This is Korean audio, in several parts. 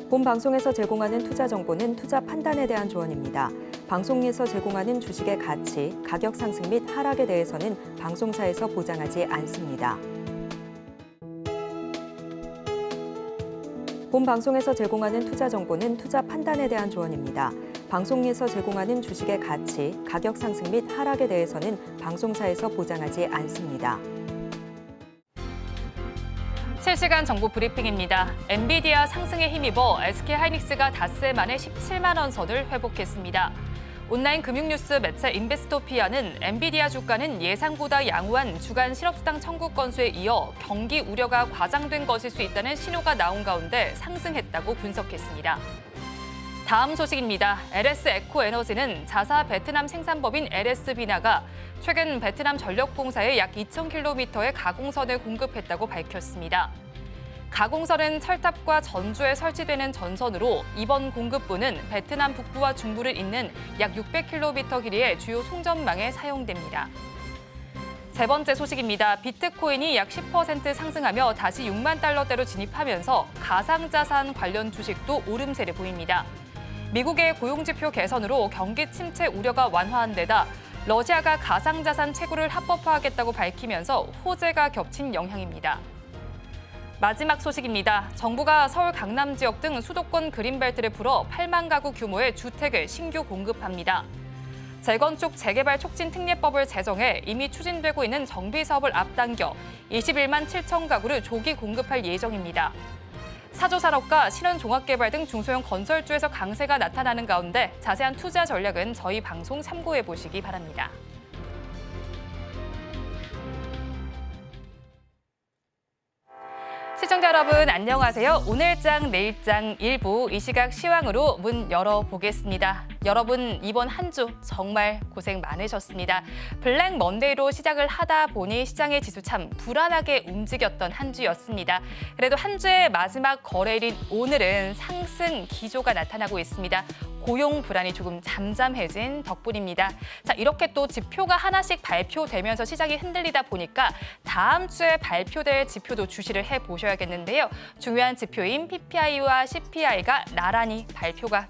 본 방송에서 제공하는 투자 정보는 투자 판단에 대한 조언입니다. 방송에서 제공하는 주식의 가치, 가격 상승 및 하락에 대해서는 방송사에서 보장하지 않습니다. 본 방송에서 제공하는 투자 정보는 투자 판단에 대한 조언입니다. 방송에서 제공하는 주식의 가치, 가격 상승 및 하락에 대해서는 방송사에서 보장하지 않습니다. 실시간 정보 브리핑입니다. 엔비디아 상승에 힘입어 SK하이닉스가 닷새 만에 17만 원 선을 회복했습니다. 온라인 금융뉴스 매체 인베스토피아는 엔비디아 주가는 예상보다 양호한 주간 실업수당 청구 건수에 이어 경기 우려가 과장된 것일 수 있다는 신호가 나온 가운데 상승했다고 분석했습니다. 다음 소식입니다. LS 에코에너지는 자사 베트남 생산법인 LS 비나가 최근 베트남 전력공사에 약 2,000km의 가공선을 공급했다고 밝혔습니다. 가공선은 철탑과 전주에 설치되는 전선으로 이번 공급부는 베트남 북부와 중부를 잇는 약 600km 길이의 주요 송전망에 사용됩니다. 세 번째 소식입니다. 비트코인이 약 10% 상승하며 다시 6만 달러대로 진입하면서 가상자산 관련 주식도 오름세를 보입니다. 미국의 고용지표 개선으로 경기 침체 우려가 완화한 데다 러시아가 가상자산 채굴을 합법화하겠다고 밝히면서 호재가 겹친 영향입니다. 마지막 소식입니다. 정부가 서울 강남 지역 등 수도권 그린벨트를 풀어 8만 가구 규모의 주택을 신규 공급합니다. 재건축 재개발 촉진 특례법을 제정해 이미 추진되고 있는 정비 사업을 앞당겨 21만 7천 가구를 조기 공급할 예정입니다. 사조산업과 신혼종합개발 등 중소형 건설주에서 강세가 나타나는 가운데 자세한 투자 전략은 저희 방송 참고해 보시기 바랍니다. 시청자 여러분 안녕하세요. 오늘장 내일장 일부 이 시각 시황으로 문 열어보겠습니다. 여러분 이번 한 주 정말 고생 많으셨습니다. 블랙 먼데이로 시작을 하다 보니 시장의 지수 참 불안하게 움직였던 한 주였습니다. 그래도 한 주의 마지막 거래일인 오늘은 상승 기조가 나타나고 있습니다. 고용 불안이 조금 잠잠해진 덕분입니다. 자, 이렇게 또 지표가 하나씩 발표되면서 시장이 흔들리다 보니까 다음 주에 발표될 지표도 주시를 해보셔야겠는데요. 중요한 지표인 PPI와 CPI가 나란히 발표가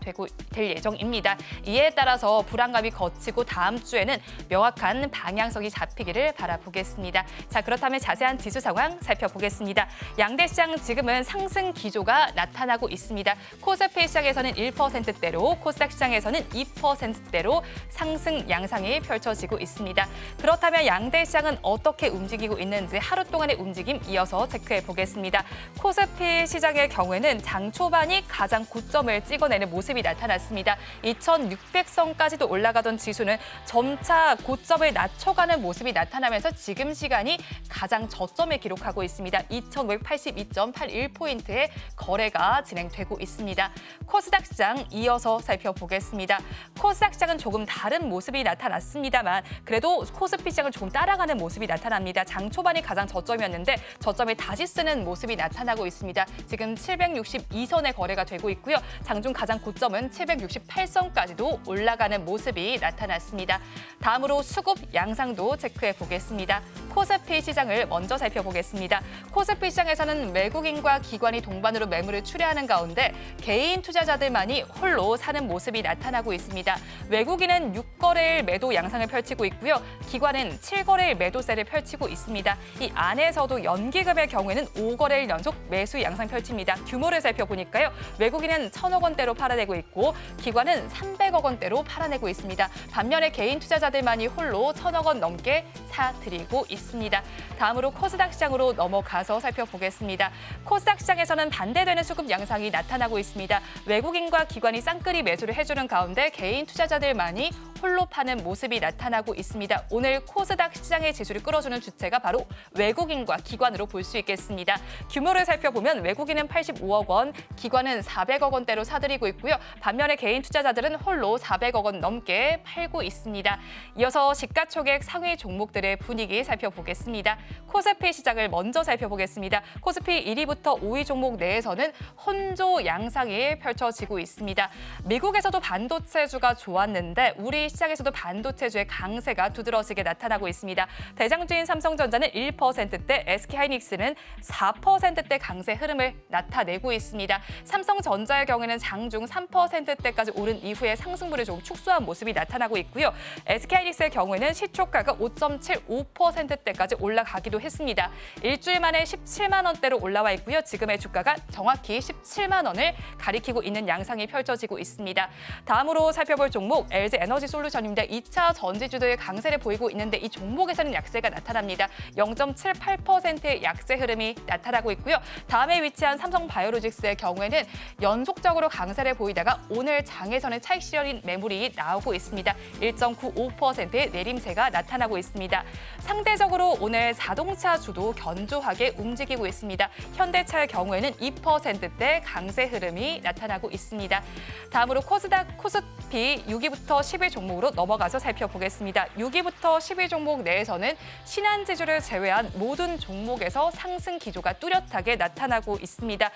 될 예정입니다. 이에 따라서 불안감이 거치고 다음 주에는 명확한 방향성이 잡히기를 바라보겠습니다. 자, 그렇다면 자세한 지수 상황 살펴보겠습니다. 양대 시장 지금은 상승 기조가 나타나고 있습니다. 코스피 시장에서는 1%대로 코스닥 시장에서는 2%대로 상승 양상이 펼쳐지고 있습니다. 그렇다면 양대 시장은 어떻게 움직이고 있는지 하루 동안의 움직임 이어서 체크해 보겠습니다. 코스피 시장의 경우에는 장 초반이 가장 고점을 찍어내는 모습이 나타났습니다. 2,600선까지도 올라가던 지수는 점차 고점을 낮춰가는 모습이 나타나면서 지금 시간이 가장 저점을 기록하고 있습니다. 2,582.81포인트의 거래가 진행되고 있습니다. 코스닥 시장 이어서 살펴보겠습니다. 코스닥 시장은 조금 다른 모습이 나타났습니다만 그래도 코스피 시장을 조금 따라가는 모습이 나타납니다. 장 초반이 가장 저점이었는데 저점을 다시 쓰는 모습이 나타나고 있습니다. 지금 762선의 거래가 되고 있고요. 장중 가장 고점은 768선까지도 올라가는 모습이 나타났습니다. 다음으로 수급 양상도 체크해 보겠습니다. 코스피 시장을 먼저 살펴보겠습니다. 코스피 시장에서는 외국인과 기관이 동반으로 매물을 출회하는 가운데 개인 투자자들만이 홀로 사는 모습이 나타나고 있습니다. 외국인은 6거래일 매도 양상을 펼치고 있고요. 기관은 7거래일 매도세를 펼치고 있습니다. 이 안에서도 연기금의 경우에는 5거래일 연속 매수 양상 펼칩니다. 규모를 살펴보니까요. 외국인은 1,000억 원대로 팔아내고 있고 기관은 300억 원대로 팔아내고 있습니다. 반면에 개인 투자자들만이 홀로 1,000억 원 넘게 사들이고 있습니다. 다음으로 코스닥 시장으로 넘어가서 살펴보겠습니다. 코스닥 시장에서는 반대되는 수급 양상이 나타나고 있습니다. 외국인과 기관이 쌍끌이 매수를 해주는 가운데 개인 투자자들만이 홀로 파는 모습이 나타나고 있습니다. 오늘 코스닥 시장의 지수를 끌어주는 주체가 바로 외국인과 기관으로 볼 수 있겠습니다. 규모를 살펴보면 외국인은 85억 원, 기관은 400억 원대로 사들이고 있고요. 반면에 개인 투자자들은 홀로 400억 원 넘게 팔고 있습니다. 이어서 시가총액 상위 종목들의 분위기 살펴보겠습니다. 코스피 시장을 먼저 살펴보겠습니다. 코스피 1위부터 5위 종목 내에서는 혼조 양상이 펼쳐지고 있습니다. 미국 미국에서도 반도체주가 좋았는데 우리 시장에서도 반도체주의 강세가 두드러지게 나타나고 있습니다. 대장주인 삼성전자는 1%대, SK하이닉스는 4%대 강세 흐름을 나타내고 있습니다. 삼성전자의 경우에는 장중 3%대까지 오른 이후에 상승분을 조금 축소한 모습이 나타나고 있고요. SK하이닉스의 경우에는 시초가가 5.75%대까지 올라가기도 했습니다. 일주일 만에 17만 원대로 올라와 있고요. 지금의 주가가 정확히 17만 원을 가리키고 있는 양상이 펼쳐지고 있습니다. 다음으로 살펴볼 종목 LG에너지솔루션입니다. 2차 전지주도의 강세를 보이고 있는데 이 종목에서는 약세가 나타납니다. 0.78%의 약세 흐름이 나타나고 있고요. 다음에 위치한 삼성바이오로직스의 경우에는 연속적으로 강세를 보이다가 오늘 장에서는 차익 실현인 매물이 나오고 있습니다. 1.95%의 내림세가 나타나고 있습니다. 상대적으로 오늘 자동차 주도 견조하게 움직이고 있습니다. 현대차의 경우에는 2%대 강세 흐름이 나타나고 있습니다. 다음으로 코스피 6위부터 10위 종목으로 넘어가서 살펴보겠습니다. 6위부터 10위 종목 내에서는 신한지주를 제외한 모든 종목에서 상승 기조가 뚜렷하게 나타나고 있습니다.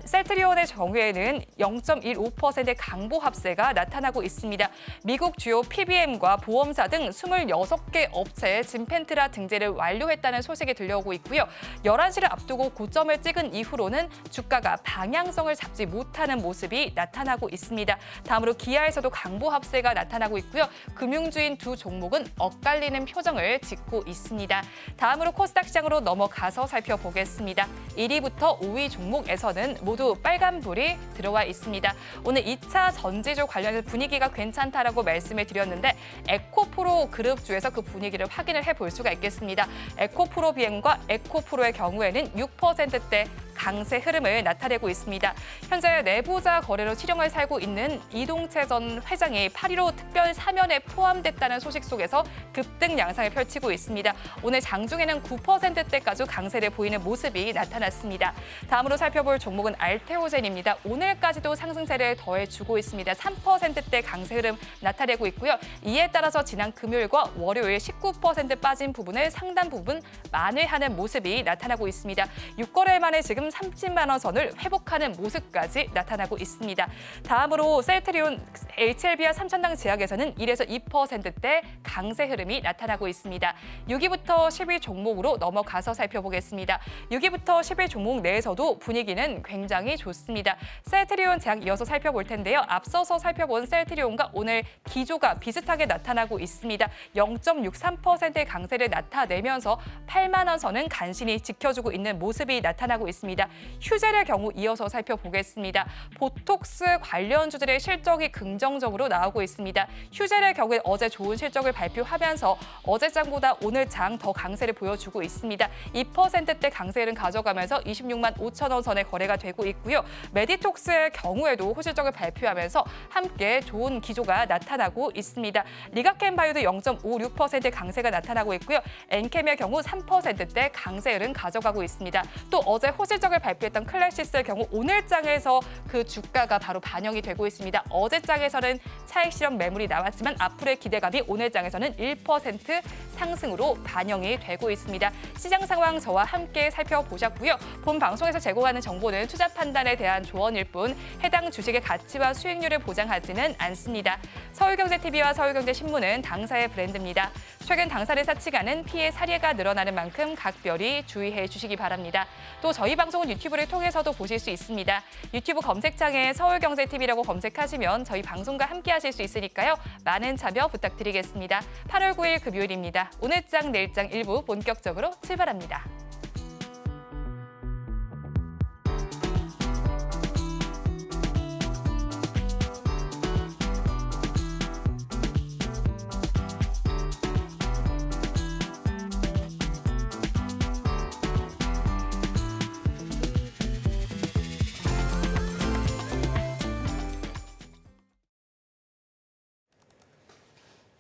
셀트리온의 경우에는 0.15%의 강보 합세가 나타나고 있습니다. 미국 주요 PBM과 보험사 등 26개 업체의 진펜트라 등재를 완료했다는 소식이 들려오고 있고요. 11시를 앞두고 고점을 찍은 이후로는 주가가 방향성을 잡지 못하는 모습이 나타나고 있습니다. 다음으로 기아에서도 강보 합세가 나타나고 있고요. 금융주인 두 종목은 엇갈리는 표정을 짓고 있습니다. 다음으로 코스닥 시장으로 넘어가서 살펴보겠습니다. 1위부터 5위 종목에서는 모두 빨간불이 들어와 있습니다. 오늘 2차 전지주 관련해서 분위기가 괜찮다라고 말씀을 드렸는데 에코프로 그룹주에서 그 분위기를 확인을 해볼 수가 있겠습니다. 에코프로 비행과 에코프로의 경우에는 6%대 강세 흐름을 나타내고 있습니다. 현재 내부자 거래로 실형을 살고 있는 이동채 전 회장이 8.15 특별 사면에 포함됐다는 소식 속에서 급등 양상을 펼치고 있습니다. 오늘 장중에는 9%대까지 강세를 보이는 모습이 나타났습니다. 다음으로 살펴볼 종목은 알테오젠입니다. 오늘까지도 상승세를 더해주고 있습니다. 3%대 강세 흐름 나타내고 있고요. 이에 따라서 지난 금요일과 월요일 19% 빠진 부분을 상당 부분 만회하는 모습이 나타나고 있습니다. 6거래일 만에 지금 30만 원 선을 회복하는 모습까지 나타나고 있습니다. 다음으로 셀트리온 HLB와 삼천당 제약에서는 1에서 2%대 강세 흐름이 나타나고 있습니다. 6위부터 10위 종목으로 넘어가서 살펴보겠습니다. 6위부터 10위 종목 내에서도 분위기는 굉장히 좋습니다. 셀트리온 제약 이어서 살펴볼 텐데요. 앞서서 살펴본 셀트리온과 오늘 기조가 비슷하게 나타나고 있습니다. 0.63%의 강세를 나타내면서 8만 원 선은 간신히 지켜주고 있는 모습이 나타나고 있습니다. 휴젤의 경우 이어서 살펴보겠습니다. 보톡스 관련주들의 실적이 긍정적으로 나오고 있습니다. 휴젤의 경우에 어제 좋은 실적을 발표하면서 어제장보다 오늘 장 더 강세를 보여주고 있습니다. 2%대 강세를 가져가면서 26만 5천 원 선에 거래가 되고 있고요. 메디톡스의 경우에도 호실적을 발표하면서 함께 좋은 기조가 나타나고 있습니다. 리가켄바이오도 0.56%의 강세가 나타나고 있고요. 엔캠의 경우 3%대 강세를 가져가고 있습니다. 또 어제 호실적을 발표했던 클래시스의 경우 오늘 장에서 그 주가가 바로 반영이 되고 있습니다. 어제 장에서는 차익 실현 매물이 나왔지만 앞으로의 기대감이 오늘 장에서는 1% 상승으로 반영이 되고 있습니다. 시장 상황 저와 함께 살펴보셨고요. 본 방송에서 제공하는 정보는 투자 판단에 대한 조언일 뿐 해당 주식의 가치와 수익률을 보장하지는 않습니다. 서울경제TV와 서울경제신문은 당사의 브랜드입니다. 최근 당사를 사측하는 피해 사례가 늘어나는 만큼 각별히 주의해 주시기 바랍니다. 또 저희 방송은 유튜브를 통해서도 보실 수 있습니다. 유튜브 검색창에 서울경제TV라고 검색하시면 저희 방송과 함께 하실 수 있으니까요. 많은 참여 부탁드리겠습니다. 8월 9일 금요일입니다. 오늘 장, 내일 장 일부 본격적으로 출발합니다.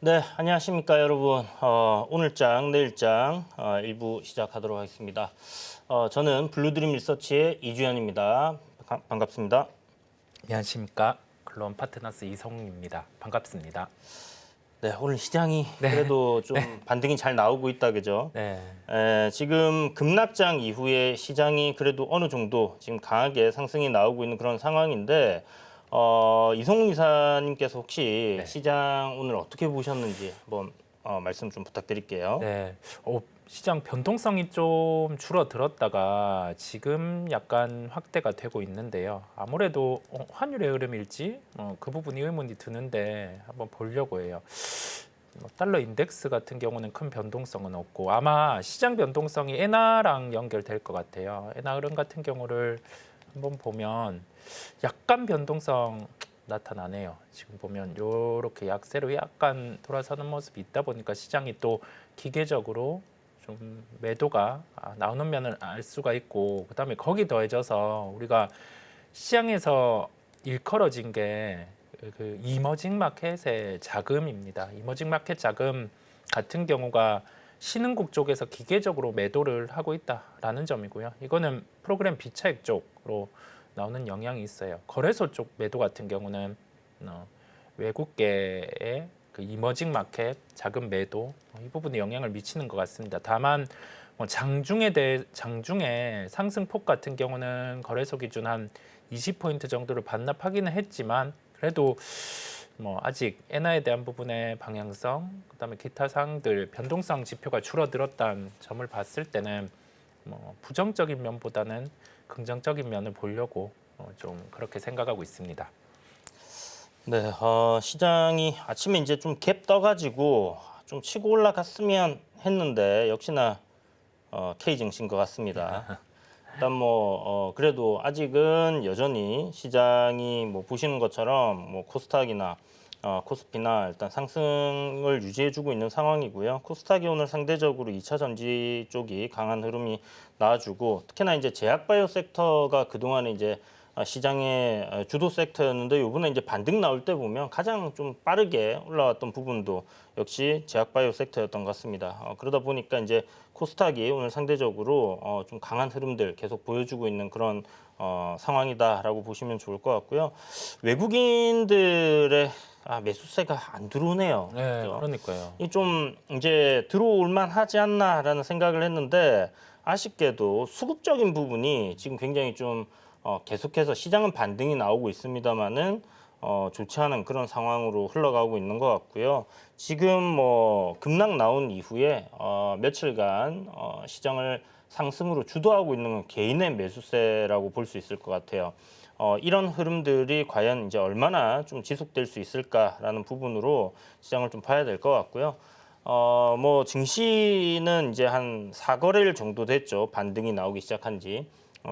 네, 안녕하십니까 여러분. 오늘장, 내일장 일부 시작하도록 하겠습니다. 저는 블루드림 리서치의 이주연입니다. 반갑습니다. 안녕하십니까. 글로원 파트너스 이성웅입니다. 반갑습니다. 네, 오늘 시장이 그래도 좀 반등이 잘 나오고 있다, 그죠? 네. 지금 급락장 이후에 시장이 그래도 어느 정도 지금 강하게 상승이 나오고 있는 그런 상황인데 이성훈 이사님께서 혹시 네. 시장 오늘 어떻게 보셨는지 한번 말씀 좀 부탁드릴게요. 네, 시장 변동성이 좀 줄어들었다가 지금 약간 확대가 되고 있는데요. 아무래도 환율의 흐름일지 그 부분이 의문이 드는데 한번 보려고 해요. 달러 인덱스 같은 경우는 큰 변동성은 없고 아마 시장 변동성이 엔화랑 연결될 것 같아요. 엔화 흐름 같은 경우를 한번 보면 약간 변동성 나타나네요. 지금 보면 이렇게 약세로 약간 돌아서는 모습이 있다 보니까 시장이 또 기계적으로 좀 매도가 나오는 면을 알 수가 있고 그다음에 거기 더해져서 우리가 시장에서 일컬어진 게 그 이머징 마켓의 자금입니다. 이머징 마켓 자금 같은 경우가 신흥국 쪽에서 기계적으로 매도를 하고 있다라는 점이고요. 이거는 프로그램 비차익 쪽으로 나오는 영향이 있어요. 거래소 쪽 매도 같은 경우는 외국계의 그 이머징 마켓 자금 매도 이 부분에 영향을 미치는 것 같습니다. 다만 장중에 상승폭 같은 경우는 거래소 기준 한 20포인트 정도를 반납하기는 했지만 그래도 아직 엔화에 대한 부분의 방향성, 그다음에 기타 사항들 변동성 지표가 줄어들었다는 점을 봤을 때는 부정적인 면보다는 긍정적인 면을 보려고 좀 그렇게 생각하고 있습니다. 네, 시장이 아침에 이제 좀 갭 떠가지고 좀 치고 올라갔으면 했는데 역시나 K증시인 것 같습니다. 일단 그래도 아직은 여전히 시장이 보시는 것처럼 코스닥이나 코스피나 일단 상승을 유지해주고 있는 상황이고요. 코스닥이 오늘 상대적으로 2차 전지 쪽이 강한 흐름이 나와주고 특히나 이제 제약바이오 섹터가 그동안에 이제 시장의 주도 섹터였는데 이번에 이제 반등 나올 때 보면 가장 좀 빠르게 올라왔던 부분도 역시 제약바이오 섹터였던 것 같습니다. 그러다 보니까 이제 코스닥이 오늘 상대적으로 좀 강한 흐름들 계속 보여주고 있는 그런 상황이다라고 보시면 좋을 것 같고요. 외국인들의 매수세가 안 들어오네요. 네, 그죠? 그러니까요. 이 좀 이제 들어올만 하지 않나라는 생각을 했는데 아쉽게도 수급적인 부분이 지금 굉장히 좀 계속해서 시장은 반등이 나오고 있습니다만은 좋지 않은 그런 상황으로 흘러가고 있는 것 같고요. 지금 급락 나온 이후에 며칠간 시장을 상승으로 주도하고 있는 건 개인의 매수세라고 볼 수 있을 것 같아요. 이런 흐름들이 과연 이제 얼마나 좀 지속될 수 있을까라는 부분으로 시장을 좀 봐야 될 것 같고요. 증시는 이제 한 4거래일 정도 됐죠. 반등이 나오기 시작한 지.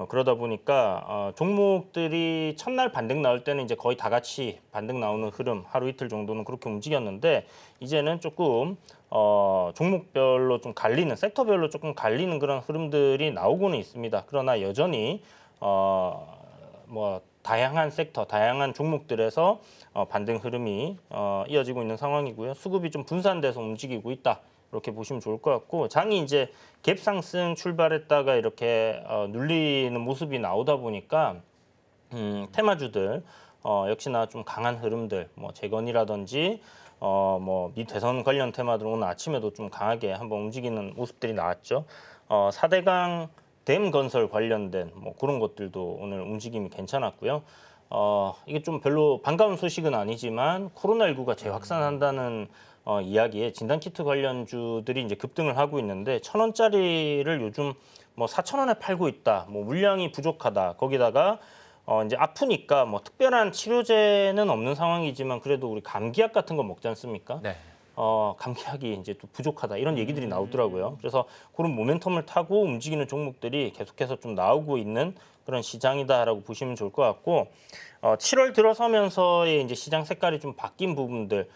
그러다 보니까 종목들이 첫날 반등 나올 때는 이제 거의 다 같이 반등 나오는 흐름 하루 이틀 정도는 그렇게 움직였는데 이제는 조금 종목별로 좀 갈리는 섹터별로 조금 갈리는 그런 흐름들이 나오고는 있습니다. 그러나 여전히 다양한 섹터, 다양한 종목들에서 반등 흐름이 이어지고 있는 상황이고요. 수급이 좀 분산돼서 움직이고 있다. 이렇게 보시면 좋을 것 같고 장이 이제 갭 상승 출발했다가 이렇게 눌리는 모습이 나오다 보니까 테마주들 역시나 좀 강한 흐름들 재건이라든지 미 대선 관련 테마들 오늘 아침에도 좀 강하게 한번 움직이는 모습들이 나왔죠. 4대강 댐 건설 관련된 그런 것들도 오늘 움직임이 괜찮았고요. 이게 좀 별로 반가운 소식은 아니지만 코로나19가 재확산한다는 이야기에 진단키트 관련주들이 이제 급등을 하고 있는데 1,000원짜리를 요즘 4,000원에 팔고 있다. 물량이 부족하다. 거기다가 이제 아프니까 특별한 치료제는 없는 상황이지만 그래도 우리 감기약 같은 거 먹지 않습니까? 네. 감기약이 이제 또 부족하다 이런 얘기들이 나오더라고요. 그래서 그런 모멘텀을 타고 움직이는 종목들이 계속해서 좀 나오고 있는 그런 시장이다라고 보시면 좋을 것 같고 7월 들어서면서의 이제 시장 색깔이 좀 바뀐 부분들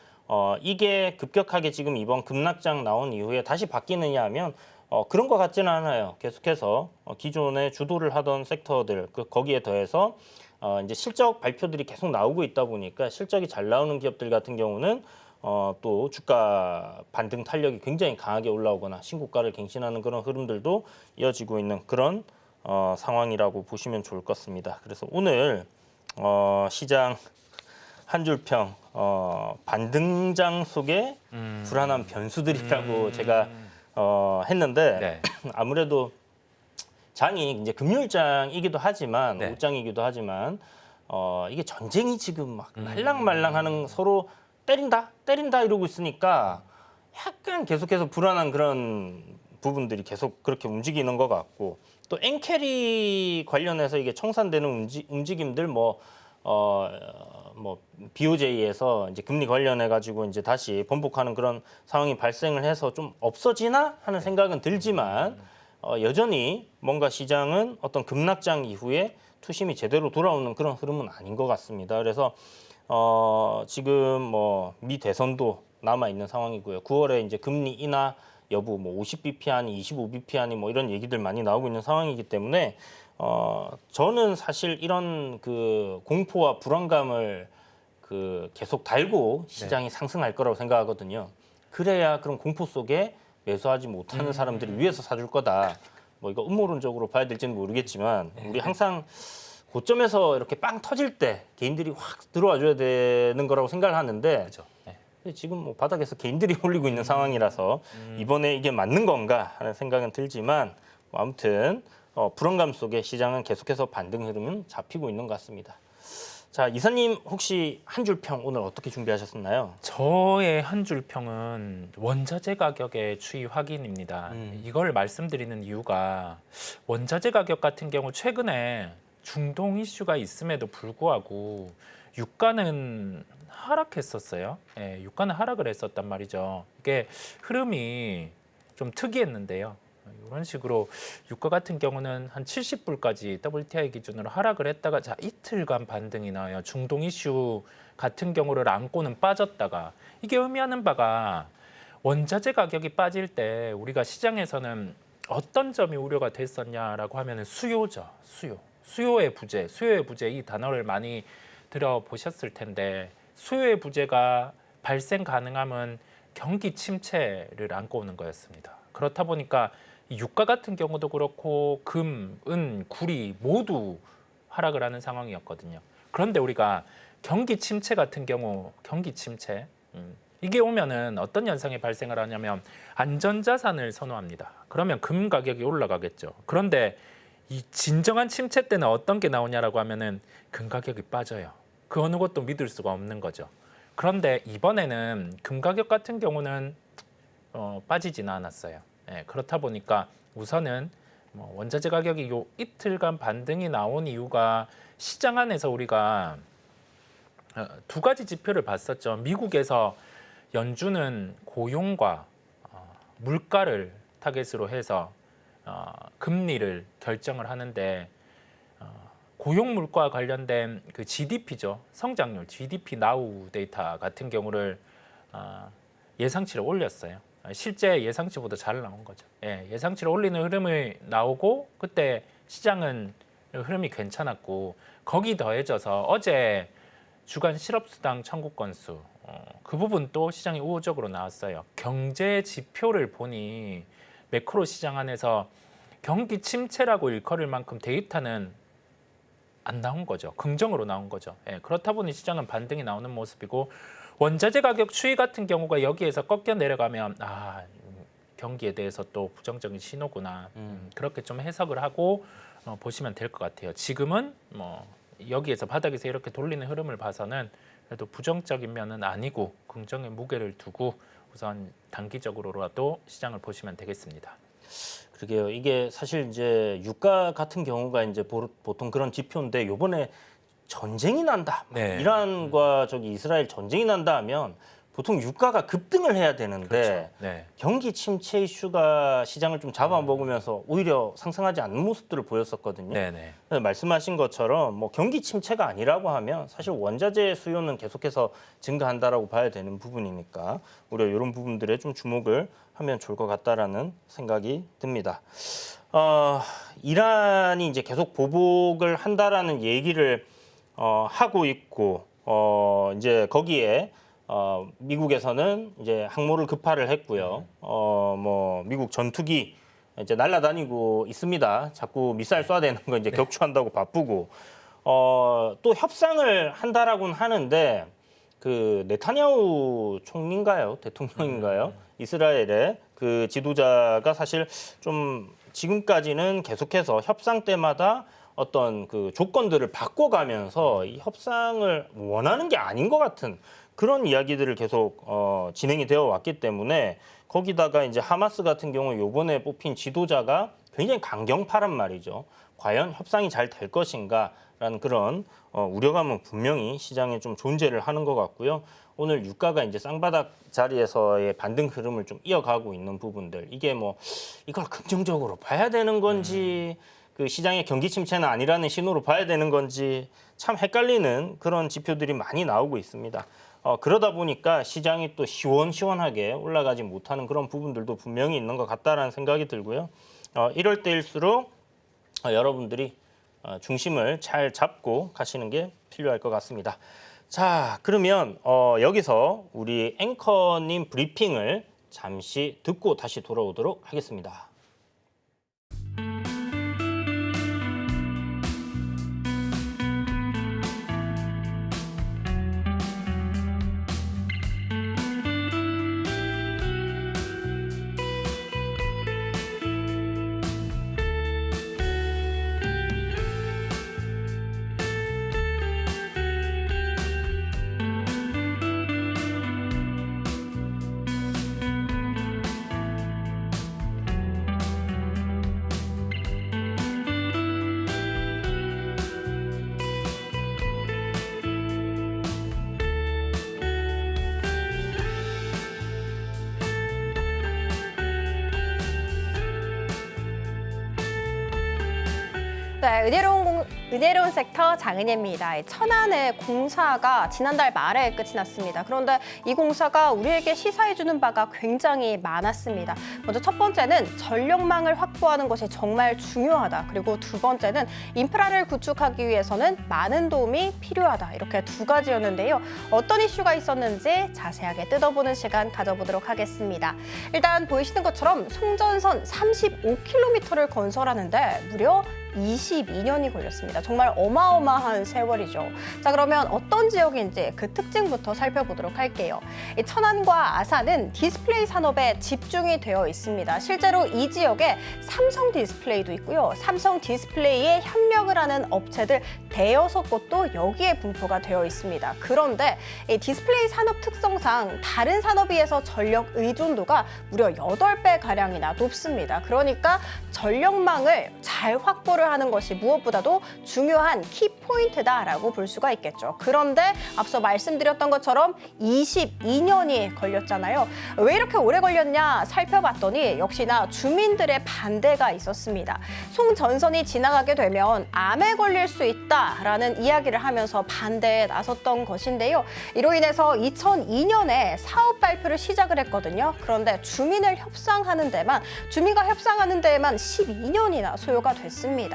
이게 급격하게 지금 이번 급락장 나온 이후에 다시 바뀌느냐 하면 그런 것 같지는 않아요. 계속해서 기존에 주도를 하던 섹터들 거기에 더해서 이제 실적 발표들이 계속 나오고 있다 보니까 실적이 잘 나오는 기업들 같은 경우는 또 주가 반등 탄력이 굉장히 강하게 올라오거나 신고가를 갱신하는 그런 흐름들도 이어지고 있는 그런 상황이라고 보시면 좋을 것 같습니다. 그래서 오늘 시장 한 줄평 반등장 속에 불안한 변수들이라고 제가 했는데 네. 아무래도 장이 이제 금요일장이기도 하지만 네. 오장이기도 하지만 이게 전쟁이 지금 막 말랑말랑하는 서로 때린다 이러고 있으니까 약간 계속해서 불안한 그런 부분들이 계속 그렇게 움직이는 것 같고 또 엔캐리 관련해서 이게 청산되는 움직임들 뭐 BOJ에서 이제 금리 관련해 가지고 이제 다시 번복하는 그런 상황이 발생을 해서 좀 없어지나 하는 생각은 들지만 여전히 뭔가 시장은 어떤 급락장 이후에 투심이 제대로 돌아오는 그런 흐름은 아닌 것 같습니다. 그래서 지금 뭐 미 대선도 남아 있는 상황이고요. 9월에 이제 금리 인하 여부, 뭐 50bp 아니, 25bp 아니, 뭐 이런 얘기들 많이 나오고 있는 상황이기 때문에 저는 사실 이런 그 공포와 불안감을 그 계속 달고 시장이 상승할 거라고 생각하거든요. 그래야 그런 공포 속에 매수하지 못하는 사람들이 위에서 사줄 거다. 뭐 이거 음모론적으로 봐야 될지는 모르겠지만 우리 항상 고점에서 이렇게 빵 터질 때 개인들이 확 들어와 줘야 되는 거라고 생각을 하는데 그렇죠. 네. 근데 지금 뭐 바닥에서 개인들이 올리고 있는 상황이라서 이번에 이게 맞는 건가 하는 생각은 들지만 뭐 아무튼 불안감 속에 시장은 계속해서 반등 흐름은 잡히고 있는 것 같습니다. 자, 이사님 혹시 한 줄 평 오늘 어떻게 준비하셨나요? 저의 한 줄 평은 원자재 가격의 추이 확인입니다. 이걸 말씀드리는 이유가 원자재 가격 같은 경우 최근에 중동 이슈가 있음에도 불구하고 유가는 하락했었어요. 예, 유가는 하락을 했었단 말이죠. 이게 흐름이 좀 특이했는데요. 이런 식으로 유가 같은 경우는 한 70불까지 WTI 기준으로 하락을 했다가 자 이틀간 반등이 나와요. 중동 이슈 같은 경우를 안고는 빠졌다가 이게 의미하는 바가 원자재 가격이 빠질 때 우리가 시장에서는 어떤 점이 우려가 됐었냐라고 하면은 수요죠. 수요의 부재 이 단어를 많이 들어보셨을 텐데 수요의 부재가 발생 가능함은 경기 침체를 안고 오는 거였습니다. 그렇다 보니까 유가 같은 경우도 그렇고 금, 은, 구리 모두 하락을 하는 상황이었거든요. 그런데 우리가 경기 침체 같은 경우 이게 오면은 어떤 현상이 발생을 하냐면 안전자산을 선호합니다. 그러면 금 가격이 올라가겠죠. 그런데 이 진정한 침체 때는 어떤 게 나오냐라고 하면은 금 가격이 빠져요. 그 어느 것도 믿을 수가 없는 거죠. 그런데 이번에는 금 가격 같은 경우는 빠지지는 않았어요. 예, 그렇다 보니까 우선은 원자재 가격이 요 이틀간 반등이 나온 이유가 시장 안에서 우리가 두 가지 지표를 봤었죠. 미국에서 연준은 고용과 물가를 타겟으로 해서 금리를 결정을 하는데 고용 물가와 관련된 그 GDP죠. 성장률 GDP 나우 데이터 같은 경우를 예상치를 올렸어요. 실제 예상치보다 잘 나온 거죠. 예, 예상치를 올리는 흐름이 나오고 그때 시장은 흐름이 괜찮았고 거기 더해져서 어제 주간 실업수당 청구 건수 그 부분도 시장이 우호적으로 나왔어요. 경제 지표를 보니 매크로 시장 안에서 경기 침체라고 일컬을 만큼 데이터는 안 나온 거죠. 긍정으로 나온 거죠. 예, 그렇다 보니 시장은 반등이 나오는 모습이고 원자재 가격 추이 같은 경우가 여기에서 꺾여 내려가면 경기에 대해서 또 부정적인 신호구나 그렇게 좀 해석을 하고 보시면 될 것 같아요. 지금은 뭐 여기에서 바닥에서 이렇게 돌리는 흐름을 봐서는 그래도 부정적인 면은 아니고 긍정의 무게를 두고 우선 단기적으로라도 시장을 보시면 되겠습니다. 그러게요. 이게 사실 이제 유가 같은 경우가 이제 보통 그런 지표인데 요번에 전쟁이 난다. 네. 이란과 이스라엘 전쟁이 난다 하면 보통 유가가 급등을 해야 되는데 그렇죠. 네. 경기 침체 이슈가 시장을 좀 잡아먹으면서 오히려 상승하지 않는 모습들을 보였었거든요. 네네. 말씀하신 것처럼 뭐 경기 침체가 아니라고 하면 사실 원자재 수요는 계속해서 증가한다라고 봐야 되는 부분이니까 우리가 이런 부분들에 좀 주목을 하면 좋을 것 같다라는 생각이 듭니다. 이란이 이제 계속 보복을 한다라는 얘기를 하고 있고 이제 거기에 미국에서는 이제 항모를 급파를 했고요. 뭐 미국 전투기 이제 날아다니고 있습니다. 자꾸 미사일 쏴대는 거 이제 격추한다고 바쁘고 또 협상을 한다라고는 하는데 그 네타냐후 총리인가요? 대통령인가요? 이스라엘의 그 지도자가 사실 좀 지금까지는 계속해서 협상 때마다 어떤 그 조건들을 바꿔가면서 이 협상을 원하는 게 아닌 것 같은 그런 이야기들을 계속 진행이 되어 왔기 때문에 거기다가 이제 하마스 같은 경우 요번에 뽑힌 지도자가 굉장히 강경파란 말이죠. 과연 협상이 잘 될 것인가라는 그런 우려감은 분명히 시장에 좀 존재를 하는 것 같고요. 오늘 유가가 이제 쌍바닥 자리에서의 반등 흐름을 좀 이어가고 있는 부분들, 이게 뭐 이걸 긍정적으로 봐야 되는 건지 그 시장의 경기 침체는 아니라는 신호로 봐야 되는 건지 참 헷갈리는 그런 지표들이 많이 나오고 있습니다. 그러다 보니까 시장이 또 시원시원하게 올라가지 못하는 그런 부분들도 분명히 있는 것 같다라는 생각이 들고요. 이럴 때일수록 여러분들이 중심을 잘 잡고 가시는 게 필요할 것 같습니다. 자, 그러면 여기서 우리 앵커님 브리핑을 잠시 듣고 다시 돌아오도록 하겠습니다. 네, 은혜로운 섹터 장은혜입니다. 천안의 공사가 지난달 말에 끝이 났습니다. 그런데 이 공사가 우리에게 시사해주는 바가 굉장히 많았습니다. 먼저 첫 번째는 전력망을 확보하는 것이 정말 중요하다. 그리고 두 번째는 인프라를 구축하기 위해서는 많은 도움이 필요하다. 이렇게 두 가지였는데요. 어떤 이슈가 있었는지 자세하게 뜯어보는 시간 가져보도록 하겠습니다. 일단 보이시는 것처럼 송전선 35km를 건설하는데 무려 22년이 걸렸습니다. 정말 어마어마한 세월이죠. 자, 그러면 어떤 지역인지 그 특징부터 살펴보도록 할게요. 이 천안과 아산은 디스플레이 산업에 집중이 되어 있습니다. 실제로 이 지역에 삼성 디스플레이도 있고요. 삼성 디스플레이에 협력을 하는 업체들 대여섯 곳도 여기에 분포가 되어 있습니다. 그런데 이 디스플레이 산업 특성상 다른 산업에 비해서 전력 의존도가 무려 8배가량이나 높습니다. 그러니까 전력망을 잘 확보를 하는 것이 무엇보다도 중요한 키포인트다라고 볼 수가 있겠죠. 그런데 앞서 말씀드렸던 것처럼 22년이 걸렸잖아요. 왜 이렇게 오래 걸렸냐 살펴봤더니 역시나 주민들의 반대가 있었습니다. 송전선이 지나가게 되면 암에 걸릴 수 있다라는 이야기를 하면서 반대에 나섰던 것인데요. 이로 인해서 2002년에 사업 발표를 시작을 했거든요. 그런데 주민과 협상하는 데에만 12년이나 소요가 됐습니다.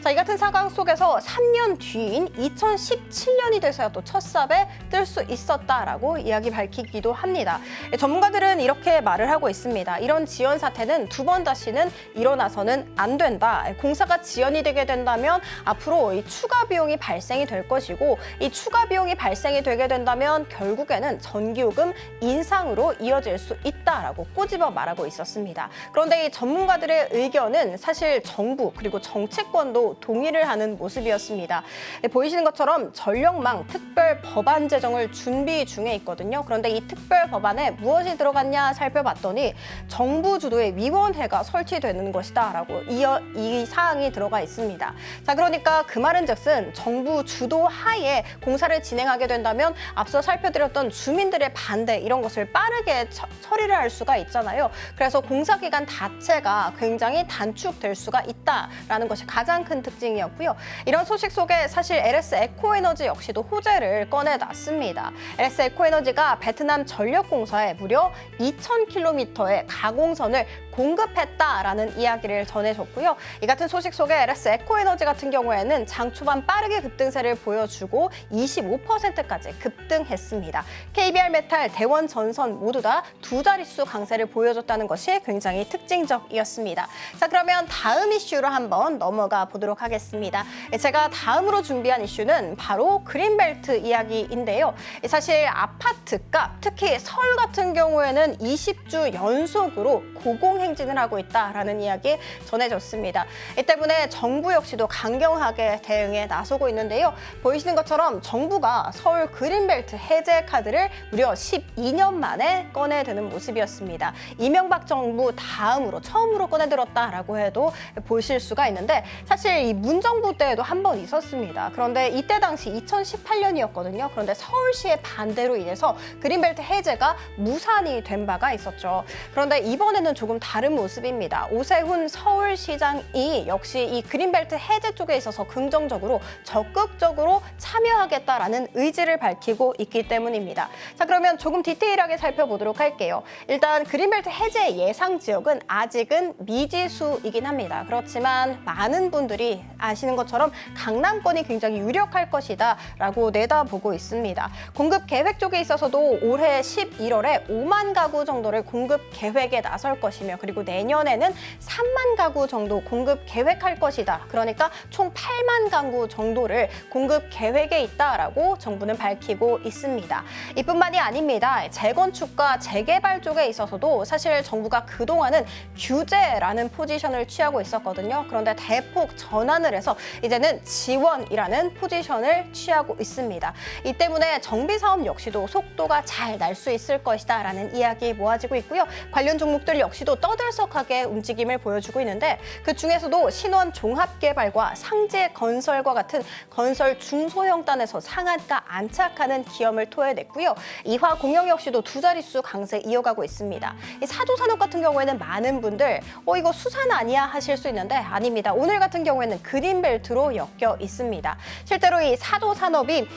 자, 이 같은 상황 속에서 3년 뒤인 2017년이 돼서야 또 첫 삽에 뜰 수 있었다라고 이야기 밝히기도 합니다. 전문가들은 이렇게 말을 하고 있습니다. 이런 지연 사태는 두 번 다시는 일어나서는 안 된다. 공사가 지연이 되게 된다면 앞으로 이 추가 비용이 발생이 될 것이고 이 추가 비용이 발생이 되게 된다면 결국에는 전기요금 인상으로 이어질 수 있다라고 꼬집어 말하고 있었습니다. 그런데 이 전문가들의 의견은 사실 정부 그리고 정치권도 동의를 하는 모습이었습니다. 보이시는 것처럼 전력망 특별 법안 제정을 준비 중에 있거든요. 그런데 이 특별 법안에 무엇이 들어갔냐 살펴봤더니 정부 주도의 위원회가 설치되는 것이다라고 이 사항이 들어가 있습니다. 자, 그러니까 그 말은즉슨 정부 주도 하에 공사를 진행하게 된다면 앞서 살펴드렸던 주민들의 반대 이런 것을 빠르게 처리를 할 수가 있잖아요. 그래서 공사 기간 자체가 굉장히 단축될 수가 있다라는 것이 가장 큰 특징이었고요. 이런 소식 속에 사실 LS 에코에너지 역시도 호재를 꺼내놨습니다. LS 에코에너지가 베트남 전력공사에 무려 2,000km의 가공선을 공급했다라는 이야기를 전해줬고요. 이 같은 소식 속에 LS 에코에너지 같은 경우에는 장 초반 빠르게 급등세를 보여주고 25%까지 급등했습니다. KBR 메탈, 대원 전선 모두 다 두 자릿수 강세를 보여줬다는 것이 굉장히 특징적이었습니다. 자, 그러면 다음 이슈로 한번 넘어가 보도록 하겠습니다. 제가 다음으로 준비한 이슈는 바로 그린벨트 이야기인데요. 사실 아파트값, 특히 서울 같은 경우에는 20주 연속으로 고공행 행진을 하고 있다라는 이야기 전해졌습니다. 이 때문에 정부 역시도 강경하게 대응에 나서고 있는데요. 보이시는 것처럼 정부가 서울 그린벨트 해제 카드를 무려 12년 만에 꺼내드는 모습이었습니다. 이명박 정부 다음으로 처음으로 꺼내들었다라고 해도 보실 수가 있는데 사실 이 문정부 때에도 한 번 있었습니다. 그런데 이때 당시 2018년이었거든요. 그런데 서울시의 반대로 인해서 그린벨트 해제가 무산이 된 바가 있었죠. 그런데 이번에는 조금 다른 모습입니다. 오세훈 서울시장이 역시 이 그린벨트 해제 쪽에 있어서 긍정적으로 적극적으로 참여하겠다라는 의지를 밝히고 있기 때문입니다. 자, 그러면 조금 디테일하게 살펴보도록 할게요. 일단 그린벨트 해제 예상 지역은 아직은 미지수이긴 합니다. 그렇지만 많은 분들이 아시는 것처럼 강남권이 굉장히 유력할 것이다 라고 내다보고 있습니다. 공급 계획 쪽에 있어서도 올해 11월에 5만 가구 정도를 공급 계획에 나설 것이며 그리고 내년에는 3만 가구 정도 공급 계획할 것이다. 그러니까 총 8만 가구 정도를 공급 계획에 있다라고 정부는 밝히고 있습니다. 이뿐만이 아닙니다. 재건축과 재개발 쪽에 있어서도 사실 정부가 그동안은 규제라는 포지션을 취하고 있었거든요. 그런데 대폭 전환을 해서 이제는 지원이라는 포지션을 취하고 있습니다. 이 때문에 정비 사업 역시도 속도가 잘 날 수 있을 것이다 라는 이야기 모아지고 있고요. 관련 종목들 역시도 떠들썩하게 움직임을 보여주고 있는데 그 중에서도 신원 종합개발과 상제 건설과 같은 건설 중소형단에서 상한가 안착하는 기업을 토해냈고요. 이화공영 역시도 두 자릿수 강세 이어가고 있습니다. 이 사조산업 같은 경우에는 많은 분들 이거 수산 아니야 하실 수 있는데 아닙니다. 오늘 같은 경우에는 그린벨트로 엮여 있습니다. 실제로 이 사조산업이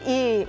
이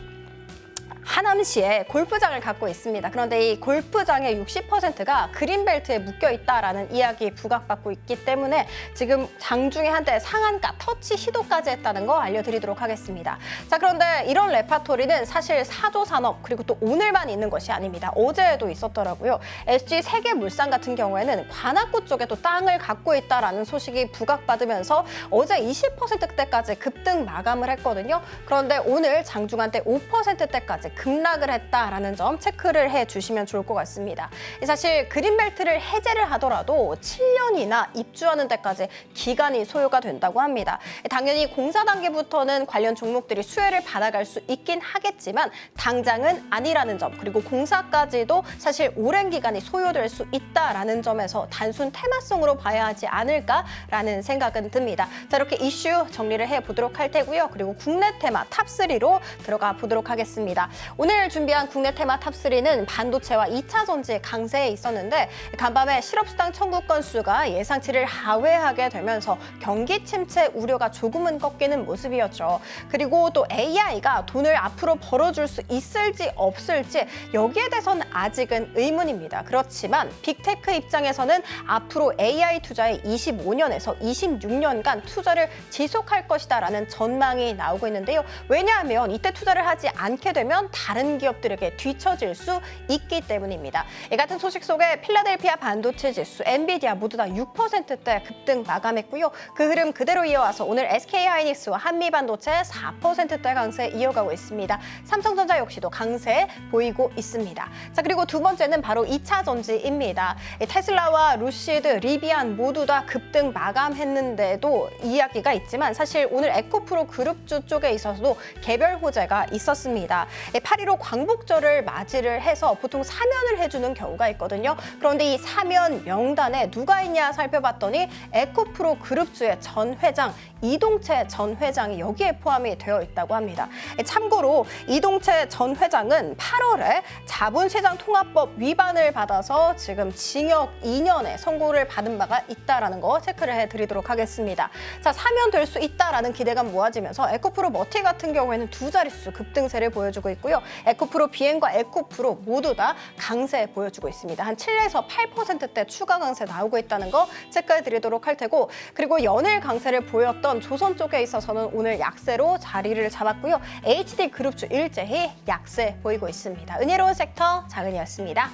하남시에 골프장을 갖고 있습니다. 그런데 이 골프장의 60%가 그린벨트에 묶여 있다라는 이야기 부각받고 있기 때문에 지금 장중에 한때 상한가 터치 시도까지 했다는 거 알려드리도록 하겠습니다. 자, 그런데 이런 레파토리는 사실 사조산업 그리고 또 오늘만 있는 것이 아닙니다. 어제도 있었더라고요. SG 세계물산 같은 경우에는 관악구 쪽에 또 땅을 갖고 있다라는 소식이 부각받으면서 어제 20%대까지 급등 마감을 했거든요. 그런데 오늘 장중 한때 5%대까지 급락을 했다라는 점 체크를 해주시면 좋을 것 같습니다. 사실 그린벨트를 해제를 하더라도 7년이나 입주하는 데까지 기간이 소요가 된다고 합니다. 당연히 공사 단계부터는 관련 종목들이 수혜를 받아갈 수 있긴 하겠지만 당장은 아니라는 점 그리고 공사까지도 사실 오랜 기간이 소요될 수 있다라는 점에서 단순 테마성으로 봐야 하지 않을까라는 생각은 듭니다. 자, 이렇게 이슈 정리를 해보도록 할 테고요. 그리고 국내 테마 탑3로 들어가 보도록 하겠습니다. 오늘 준비한 국내 테마 탑3는 반도체와 2차 전지 강세에 있었는데 간밤에 실업수당 청구 건수가 예상치를 하회하게 되면서 경기 침체 우려가 조금은 꺾이는 모습이었죠. 그리고 또 AI가 돈을 앞으로 벌어줄 수 있을지 없을지 여기에 대해서는 아직은 의문입니다. 그렇지만 빅테크 입장에서는 앞으로 AI 투자에 25년에서 26년간 투자를 지속할 것이다라는 전망이 나오고 있는데요. 왜냐하면 이때 투자를 하지 않게 되면 다른 기업들에게 뒤처질 수 있기 때문입니다. 이 같은 소식 속에 필라델피아 반도체 지수, 엔비디아 모두 다 6%대 급등 마감했고요. 그 흐름 그대로 이어와서 오늘 SK하이닉스와 한미반도체 4%대 강세 이어가고 있습니다. 삼성전자 역시도 강세 보이고 있습니다. 자, 그리고 두 번째는 바로 2차 전지입니다. 테슬라와 루시드, 리비안 모두 다 급등 마감했는데도 이야기가 있지만 사실 오늘 에코프로 그룹주 쪽에 있어서도 개별 호재가 있었습니다. 8.15 광복절을 맞이를 해서 보통 사면을 해주는 경우가 있거든요. 그런데 이 사면 명단에 누가 있냐 살펴봤더니 에코프로 그룹주의 전 회장 이동채 전 회장이 여기에 포함이 되어 있다고 합니다. 참고로 이동채 전 회장은 8월에 자본시장 통합법 위반을 받아서 지금 징역 2년의 선고를 받은 바가 있다라는 거 체크를 해드리도록 하겠습니다. 자, 사면될 수 있다라는 기대감 모아지면서 에코프로 머티 같은 경우에는 두 자릿수 급등세를 보여주고 있고요. 에코프로 비행과 에코프로 모두 다 강세 보여주고 있습니다. 한 7에서 8%대 추가 강세 나오고 있다는 거 체크해드리도록 할 테고 그리고 연일 강세를 보였던 조선 쪽에 있어서는 오늘 약세로 자리를 잡았고요. HD 그룹주 일제히 약세 보이고 있습니다. 은혜로운 섹터 장은이었습니다.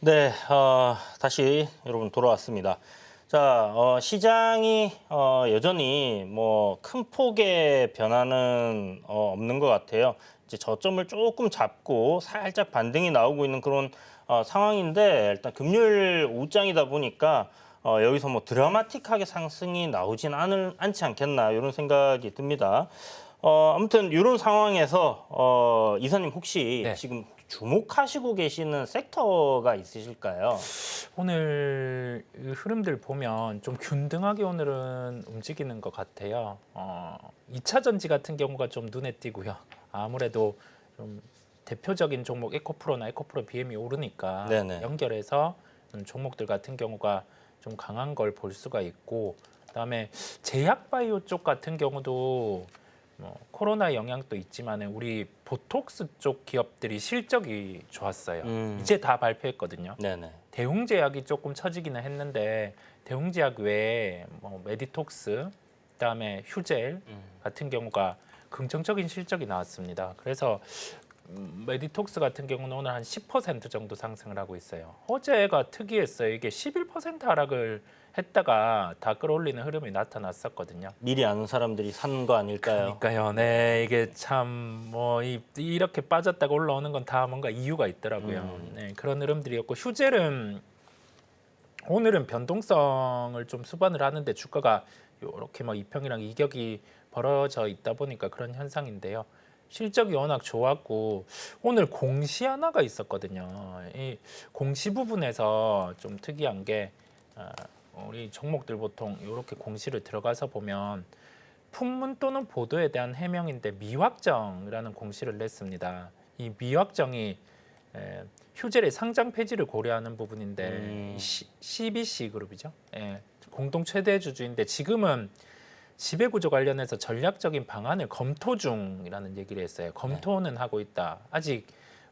네, 다시 여러분 돌아왔습니다. 자, 시장이 여전히 뭐 큰 폭의 변화는 없는 것 같아요. 이제 저점을 조금 잡고 살짝 반등이 나오고 있는 그런 상황인데 일단 금요일 오후장이다 보니까 여기서 뭐 드라마틱하게 상승이 나오진 않지 않겠나 이런 생각이 듭니다. 아무튼 이런 상황에서 이사님 혹시 네. 지금 주목하시고 계시는 섹터가 있으실까요? 오늘 이 흐름들 보면 좀 균등하게 오늘은 움직이는 것 같아요. 2차 전지 같은 경우가 좀 눈에 띄고요. 아무래도 좀 대표적인 종목 에코프로나 에코프로 BM이 오르니까 네네. 연결해서 종목들 같은 경우가 좀 강한 걸 볼 수가 있고, 그다음에 제약바이오 쪽 같은 경우도 뭐 코로나 영향도 있지만 우리 보톡스 쪽 기업들이 실적이 좋았어요. 이제 다 발표했거든요. 네네. 대웅제약이 조금 처지기는 했는데 대웅제약 외에 뭐 메디톡스, 그다음에 휴젤 같은 경우가 긍정적인 실적이 나왔습니다. 그래서 메디톡스 같은 경우는 오늘 한 10% 정도 상승을 하고 있어요. 어제가 특이했어요. 이게 11% 하락을 했다가 다 끌어올리는 흐름이 나타났었거든요. 미리 아는 사람들이 산 거 아닐까요? 그러니까요. 네, 이게 참 뭐 이렇게 빠졌다가 올라오는 건 다 뭔가 이유가 있더라고요. 네, 그런 흐름들이었고 휴젤은 오늘은 변동성을 좀 수반을 하는데 주가가 이렇게 막 이평이랑 이격이 벌어져 있다 보니까 그런 현상인데요. 실적이 워낙 좋았고 오늘 공시 하나가 있었거든요. 이 공시 부분에서 좀 특이한 게 우리 종목들 보통 이렇게 공시를 들어가서 보면 풍문 또는 보도에 대한 해명인데 미확정이라는 공시를 냈습니다. 이 미확정이 휴젤의 상장 폐지를 고려하는 부분인데 CBC 그룹이죠. 공동 최대 주주인데 지금은 지배구조 관련해서 전략적인 방안을 검토 중이라는 얘기를 했어요. 검토는 하고 있다. 아직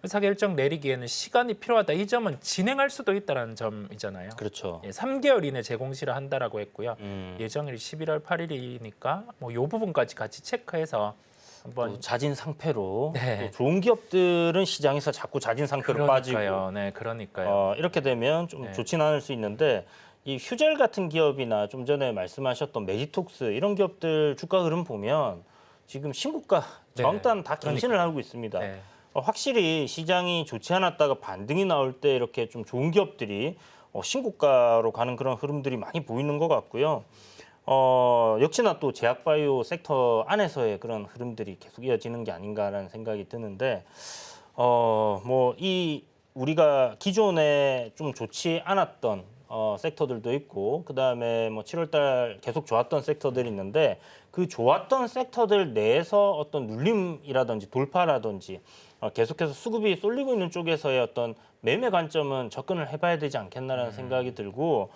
의사결정 내리기에는 시간이 필요하다. 이 점은 진행할 수도 있다는 점이잖아요. 그렇죠. 3개월 이내 재공시를 한다라고 했고요. 예정일이 11월 8일이니까 뭐 이 부분까지 같이 체크해서 한번 또 자진 상패로 네. 또 좋은 기업들은 시장에서 자꾸 자진 상패로 빠지고 네, 그러니까요. 이렇게 되면 좀 네. 좋지는 않을 수 있는데 이 휴젤 같은 기업이나 좀 전에 말씀하셨던 메디톡스 이런 기업들 주가 흐름 보면 지금 신고가 네. 저항단 다 갱신을 하고 있습니다. 네. 확실히 시장이 좋지 않았다가 반등이 나올 때 이렇게 좀 좋은 기업들이 신고가로 가는 그런 흐름들이 많이 보이는 것 같고요. 역시나 또 제약바이오 섹터 안에서의 그런 흐름들이 계속 이어지는 게 아닌가라는 생각이 드는데 뭐 이 우리가 기존에 좀 좋지 않았던 섹터들도 있고 그다음에 뭐 7월달 계속 좋았던 섹터들이 있는데 그 좋았던 섹터들 내에서 어떤 눌림이라든지 돌파라든지 계속해서 수급이 쏠리고 있는 쪽에서의 어떤 매매 관점은 접근을 해봐야 되지 않겠나라는 생각이 들고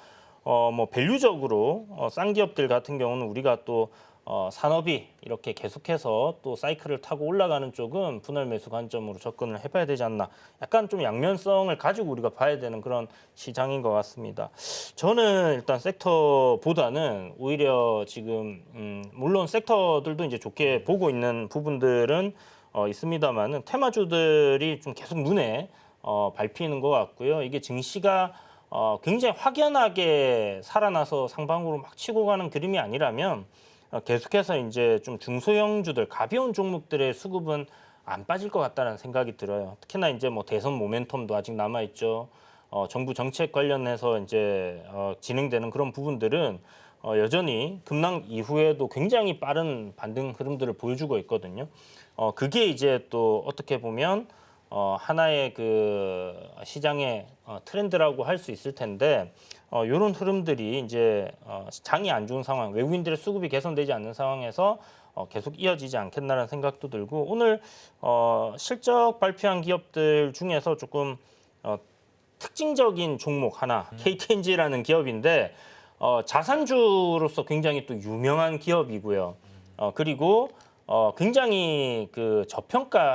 뭐 밸류적으로 싼 기업들 같은 경우는 우리가 또 산업이 이렇게 계속해서 또 사이클을 타고 올라가는 쪽은 분할 매수 관점으로 접근을 해봐야 되지 않나. 약간 좀 양면성을 가지고 우리가 봐야 되는 그런 시장인 것 같습니다. 저는 일단 섹터보다는 오히려 지금 물론 섹터들도 이제 좋게 보고 있는 부분들은 있습니다만은 테마주들이 좀 계속 눈에 밟히는 것 같고요. 이게 증시가 굉장히 확연하게 살아나서 상방으로 막 치고 가는 그림이 아니라면 계속해서 이제 좀 중소형주들 가벼운 종목들의 수급은 안 빠질 것 같다는 생각이 들어요. 특히나 이제 뭐 대선 모멘텀도 아직 남아 있죠. 정부 정책 관련해서 이제 진행되는 그런 부분들은 여전히 급락 이후에도 굉장히 빠른 반등 흐름들을 보여주고 있거든요. 그게 이제 또 어떻게 보면 하나의 그 시장의 트렌드라고 할 수 있을 텐데 이런 흐름들이 이제 장이 안 좋은 상황, 외국인들의 수급이 개선되지 않는 상황에서 계속 이어지지 않겠나라는 생각도 들고 오늘 실적 발표한 기업들 중에서 조금 특징적인 종목 하나, KTNG라는 기업인데 자산주로서 굉장히 또 유명한 기업이고요. 그리고 굉장히 그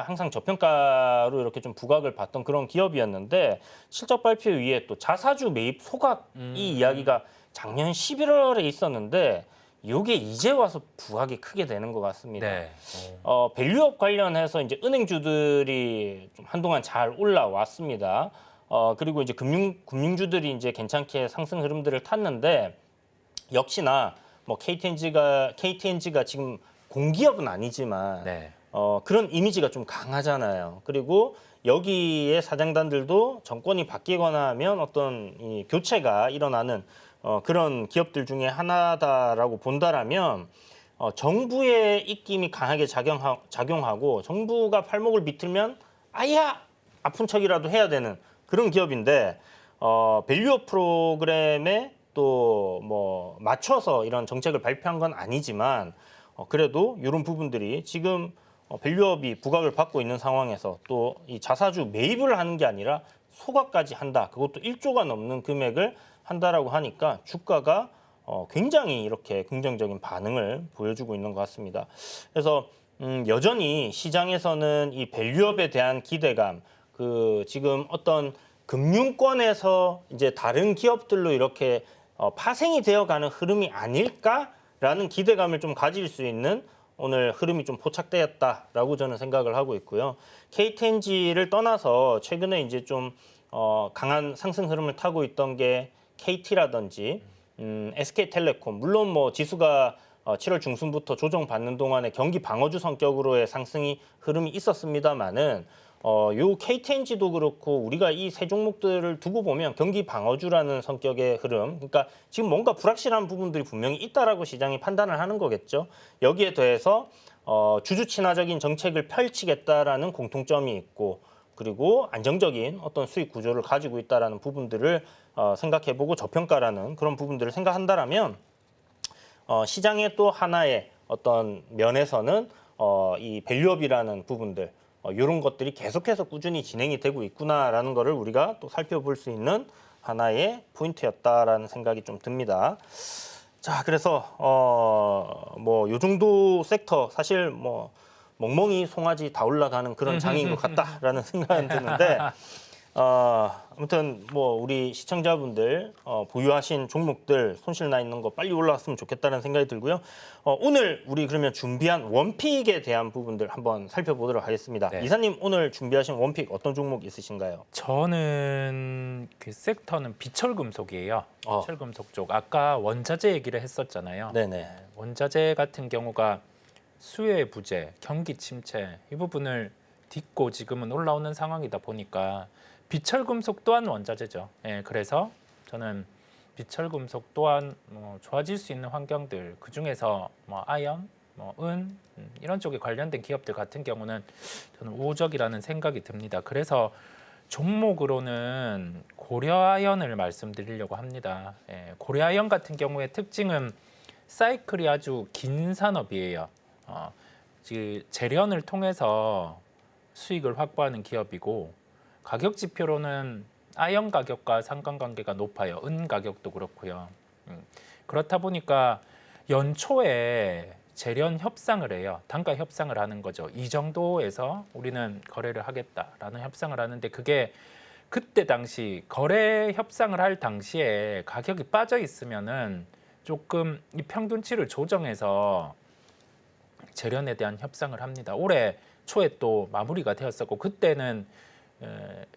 항상 저평가로 이렇게 좀 부각을 받던 그런 기업이었는데 실적 발표 위에 또 자사주 매입 소각 이 이야기가 작년 11월에 있었는데 이게 이제 와서 부각이 크게 되는 것 같습니다. 네. 밸류업 관련해서 이제 은행주들이 좀 한동안 잘 올라왔습니다. 그리고 이제 금융주들이 이제 괜찮게 상승 흐름들을 탔는데 역시나 뭐 KTNG가 지금 공기업은 아니지만 네. 그런 이미지가 좀 강하잖아요. 그리고 여기에 사장단들도 정권이 바뀌거나 하면 어떤 이 교체가 일어나는 그런 기업들 중에 하나다라고 본다라면 정부의 입김이 강하게 작용하고 정부가 팔목을 비틀면 아야 아픈 척이라도 해야 되는 그런 기업인데 밸류업 프로그램에 또 뭐 맞춰서 이런 정책을 발표한 건 아니지만 그래도 이런 부분들이 지금 밸류업이 부각을 받고 있는 상황에서 또 이 자사주 매입을 하는 게 아니라 소각까지 한다. 그것도 1조가 넘는 금액을 한다라고 하니까 주가가 굉장히 이렇게 긍정적인 반응을 보여주고 있는 것 같습니다. 그래서 여전히 시장에서는 이 밸류업에 대한 기대감, 그 지금 어떤 금융권에서 이제 다른 기업들로 이렇게 파생이 되어가는 흐름이 아닐까라는 기대감을 좀 가질 수 있는 오늘 흐름이 좀 포착되었다라고 저는 생각을 하고 있고요. KTNG를 떠나서 최근에 이제 좀 강한 상승 흐름을 타고 있던 게 KT라든지 SK텔레콤, 물론 뭐 지수가 7월 중순부터 조정받는 동안에 경기 방어주 성격으로의 상승이 흐름이 있었습니다만은 요 KTNG도 그렇고 우리가 이 세 종목들을 두고 보면 경기 방어주라는 성격의 흐름, 그러니까 지금 뭔가 불확실한 부분들이 분명히 있다라고 시장이 판단을 하는 거겠죠. 여기에 더해서 주주 친화적인 정책을 펼치겠다라는 공통점이 있고, 그리고 안정적인 어떤 수익 구조를 가지고 있다라는 부분들을 생각해보고 저평가라는 그런 부분들을 생각한다라면 시장의 또 하나의 어떤 면에서는 이 밸류업이라는 부분들 이런 것들이 계속해서 꾸준히 진행이 되고 있구나라는 거를 우리가 또 살펴볼 수 있는 하나의 포인트였다라는 생각이 좀 듭니다. 자, 그래서 뭐 요 정도 섹터 사실 뭐 멍멍이 송아지 다 올라가는 그런 장인 것 같다라는 생각은 드는데 아무튼 뭐 우리 시청자분들 보유하신 종목들 손실 나 있는 거 빨리 올라왔으면 좋겠다는 생각이 들고요. 오늘 우리 그러면 준비한 원픽에 대한 부분들 한번 살펴보도록 하겠습니다. 네. 이사님 오늘 준비하신 원픽 어떤 종목 있으신가요? 저는 그 섹터는 비철금속이에요. 비철금속 쪽. 아까 원자재 얘기를 했었잖아요. 네네. 원자재 같은 경우가 수요의 부재, 경기 침체 이 부분을 딛고 지금은 올라오는 상황이다 보니까 비철금속 또한 원자재죠. 예, 그래서 저는 비철금속 또한 좋아질 수 있는 환경들, 그 중에서 뭐 아연, 은 이런 쪽에 관련된 기업들 같은 경우는 저는 우호적이라는 생각이 듭니다. 그래서 종목으로는 고려아연을 말씀드리려고 합니다. 예, 고려아연 같은 경우의 특징은 사이클이 아주 긴 산업이에요. 재련을 통해서 수익을 확보하는 기업이고, 가격 지표로는 아연 가격과 상관관계가 높아요. 은 가격도 그렇고요. 그렇다 보니까 연초에 재련 협상을 해요. 단가 협상을 하는 거죠. 이 정도에서 우리는 거래를 하겠다라는 협상을 하는데, 그게 그때 당시 거래 협상을 할 당시에 가격이 빠져 있으면은 조금 이 평균치를 조정해서 재련에 대한 협상을 합니다. 올해 초에 또 마무리가 되었었고, 그때는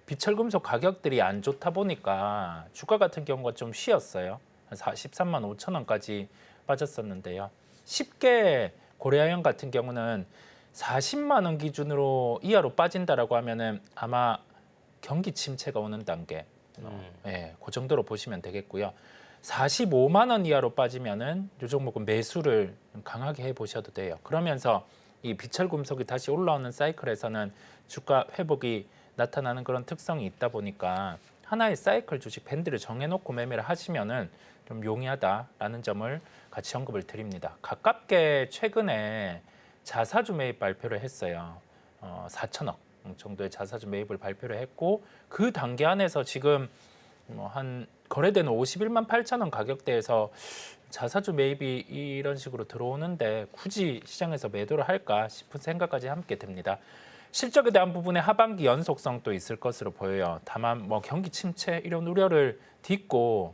비철금속 가격들이 안 좋다 보니까 주가 같은 경우가 좀 쉬었어요. 43만 5천 원까지 빠졌었는데요. 쉽게 고려아연 같은 경우는 40만 원 기준으로 이하로 빠진다라고 하면은 아마 경기 침체가 오는 단계, 그 정도로 보시면 되겠고요. 45만 원 이하로 빠지면은 이 종목은 매수를 강하게 해보셔도 돼요. 그러면서 이 비철금속이 다시 올라오는 사이클에서는 주가 회복이 나타나는 그런 특성이 있다 보니까 하나의 사이클 주식 밴드를 정해놓고 매매를 하시면은 좀 용이하다라는 점을 같이 언급을 드립니다. 가깝게 최근에 자사주 매입 발표를 했어요. 4천억 정도의 자사주 매입을 발표를 했고, 그 단계 안에서 지금 한 거래되는 51만 8천 원 가격대에서 자사주 매입이 이런 식으로 들어오는데 굳이 시장에서 매도를 할까 싶은 생각까지 함께 듭니다. 실적에 대한 부분에 하반기 연속성도 있을 것으로 보여요. 다만 경기 침체 이런 우려를 딛고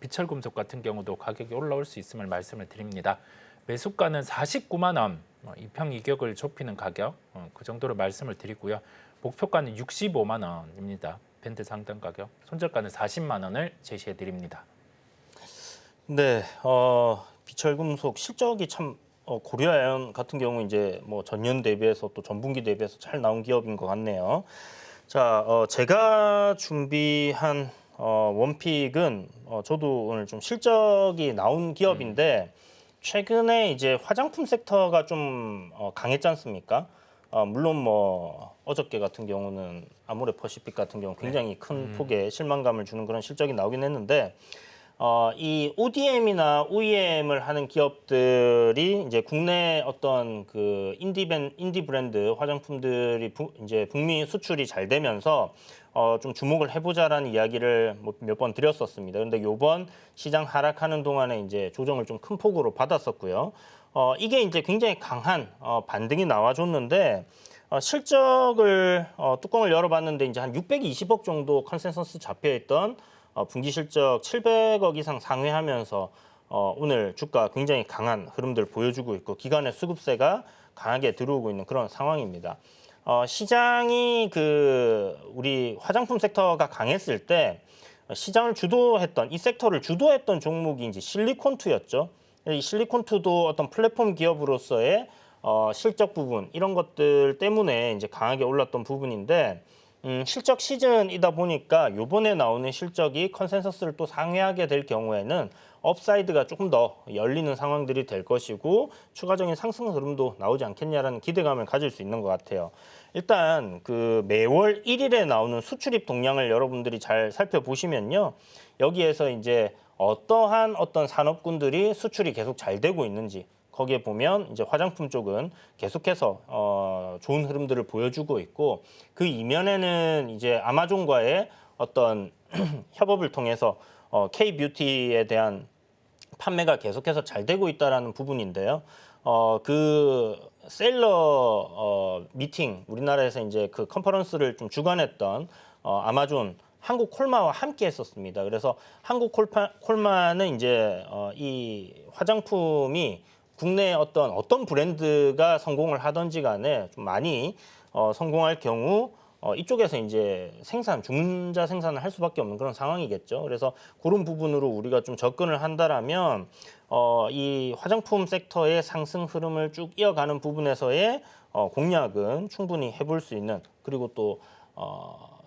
비철금속 같은 경우도 가격이 올라올 수 있음을 말씀을 드립니다. 매수가는 49만 원, 이평 이격을 좁히는 가격, 그 정도로 말씀을 드리고요. 목표가는 65만 원입니다. 밴드 상단 가격, 손절가는 40만 원을 제시해 드립니다. 네, 비철금속 실적이 참 고려아연 같은 경우 이제 뭐 전년 대비해서 또 전분기 대비해서 잘 나온 기업인 것 같네요. 자, 제가 준비한 원픽은 저도 오늘 좀 실적이 나온 기업인데 최근에 이제 화장품 섹터가 좀 강했지 않습니까? 물론 뭐 어저께 같은 경우는 아모레퍼시픽 같은 경우 굉장히 큰 폭의 실망감을 주는 그런 실적이 나오긴 했는데 이 ODM이나 OEM을 하는 기업들이 이제 국내 어떤 그 인디 브랜드 화장품들이 이제 북미 수출이 잘 되면서 좀 주목을 해보자라는 이야기를 몇 번 드렸었습니다. 그런데 요번 시장 하락하는 동안에 이제 조정을 좀 큰 폭으로 받았었고요. 이게 이제 굉장히 강한 반등이 나와줬는데 실적을 뚜껑을 열어봤는데 이제 한 620억 정도 컨센서스 잡혀있던 분기 실적 700억 이상 상회하면서 오늘 주가 굉장히 강한 흐름들 보여주고 있고 기관의 수급세가 강하게 들어오고 있는 그런 상황입니다. 시장이 우리 화장품 섹터가 강했을 때 시장을 주도했던 이 섹터를 주도했던 종목이 이제 실리콘투였죠. 이 실리콘투도 어떤 플랫폼 기업으로서의 실적 부분 이런 것들 때문에 이제 강하게 올랐던 부분인데 실적 시즌이다 보니까 요번에 나오는 실적이 컨센서스를 또 상회하게 될 경우에는 업사이드가 조금 더 열리는 상황들이 될 것이고 추가적인 상승 흐름도 나오지 않겠냐라는 기대감을 가질 수 있는 것 같아요. 일단 매월 1일에 나오는 수출입 동향을 여러분들이 잘 살펴보시면요. 여기에서 이제 어떠한 어떤 산업군들이 수출이 계속 잘 되고 있는지 거기에 보면 이제 화장품 쪽은 계속해서 좋은 흐름들을 보여주고 있고 그 이면에는 이제 아마존과의 어떤 협업을 통해서 K-뷰티에 대한 판매가 계속해서 잘 되고 있다라는 부분인데요. 그 셀러 미팅 우리나라에서 이제 그 컨퍼런스를 좀 주관했던 아마존 한국 콜마와 함께 했었습니다. 그래서 한국 콜마는 이제 이 화장품이 국내 어떤 브랜드가 성공을 하든지 간에 좀 많이 성공할 경우 이쪽에서 이제 중자 생산을 할 수밖에 없는 그런 상황이겠죠. 그래서 그런 부분으로 우리가 좀 접근을 한다라면 이 화장품 섹터의 상승 흐름을 쭉 이어가는 부분에서의 공략은 충분히 해볼 수 있는 그리고 또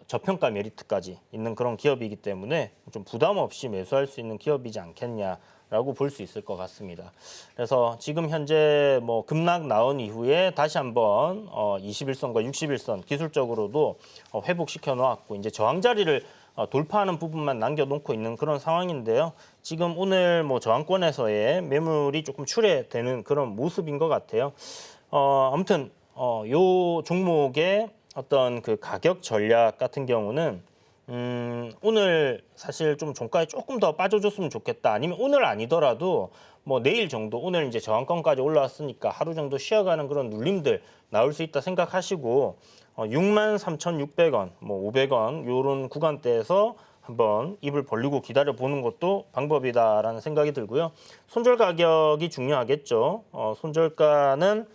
저평가 메리트까지 있는 그런 기업이기 때문에 좀 부담 없이 매수할 수 있는 기업이지 않겠냐라고 볼 수 있을 것 같습니다. 그래서 지금 현재 뭐 급락 나온 이후에 다시 한번 21선과 60일선 기술적으로도 회복시켜 놓았고 이제 저항 자리를 돌파하는 부분만 남겨놓고 있는 그런 상황인데요. 지금 오늘 뭐 저항권에서의 매물이 조금 출회되는 그런 모습인 것 같아요. 아무튼 요 종목의 어떤 그 가격 전략 같은 경우는 오늘 사실 좀 종가에 조금 더 빠져줬으면 좋겠다. 아니면 오늘 아니더라도 뭐 내일 정도 오늘 이제 저항권까지 올라왔으니까 하루 정도 쉬어가는 그런 눌림들 나올 수 있다 생각하시고 63,600원, 뭐 500원 요런 구간대에서 한번 입을 벌리고 기다려 보는 것도 방법이다라는 생각이 들고요. 손절 가격이 중요하겠죠. 손절가는